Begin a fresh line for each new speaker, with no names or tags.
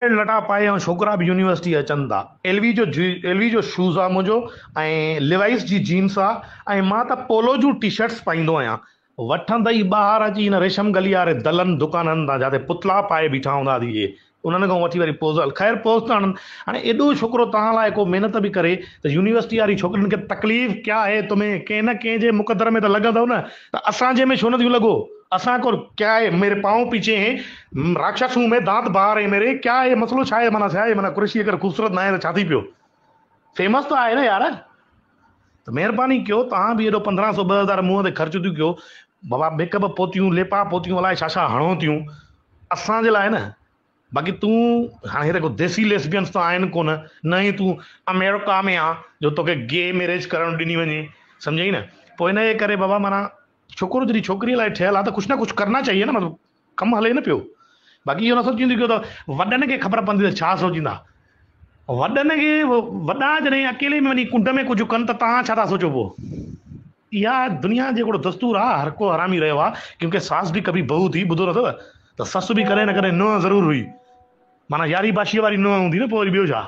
लटा पाए ऐं छोकिरा बि यूनिवर्सिटी अचनि था। एलवी जो शूज़ आहे मुंहिंजो, ऐं लिवाइस जी जीन्स आहे, ऐं मां त पोलो जूं टी शर्ट्स पाईंदो आहियां। वठंदई ॿाहिरि अची हिन रेशम गली वारे दलनि दुकाननि तां, जिते पुतला पाए बीठा हूंदा थी इहे, उन्हनि खां वठी वरी पोज़ ख़ैर पोज़ त आणनि। हाणे एॾो छोकिरो तव्हां लाइ को महिनत बि करे त यूनिवर्सिटी वारी छोकिरियुनि खे तकलीफ़ क्या है तुम्हें, कंहिं न कंहिं जे मुक़दर में त लॻंदव न, त असांजे में छो नथियूं लॻो? असां को क्या है, मेरे पाँव पीछे हैं, राक्षसूं में दांत बाहर है मेरे, क्या है मसलो, छा आहे माना, छा आहे माना, कुर्सी अगरि ख़ूबसूरत न आहे त छा थी पियो, फेमस त आहे न यार। त महिरबानी कयो, तव्हां बि एॾो 1500 2000 मुंहं ते ख़र्च थियूं कयो, बाबा मेकअप पोतियूं लेपा पोतियूं अलाए छा छा हणो थियूं असांजे लाइ न। बाक़ी तूं हाणे हिते को देसी लेस्बियंस त आहिनि कोन, न ई तूं अमेरिका में आ जो तोखे गे मैरिज करणु ॾिनी वञे, सम्झई न। पोइ हिन जे करे बाबा माना छोकिरो जॾहिं छोकिरीअ लाइ ठहियल आहे त कुझु न कुझु करना चाहिए न, मतिलबु कमु हले न पियो। बाक़ी इहो न सोचींदी कयो त वॾनि खे ख़बर पवंदी त छा सोचींदा। वॾनि खे वॾा जॾहिं अकेले में वञी कुंड में कुझु कनि त तव्हां छा था सोचो पोइ? इहा दुनिया जो हिकिड़ो दस्तूर आहे, हर को हरामी रहियो आहे, क्योंकि सास भी कभी बहू थी, ॿुधो नथव त ससु बि कॾहिं न कॾहिं नुंहुं ज़रूरु हुई, माना यारी बाशीअ वारी नुंहुं हूंदी न, पोइ वरी ॿियो छा।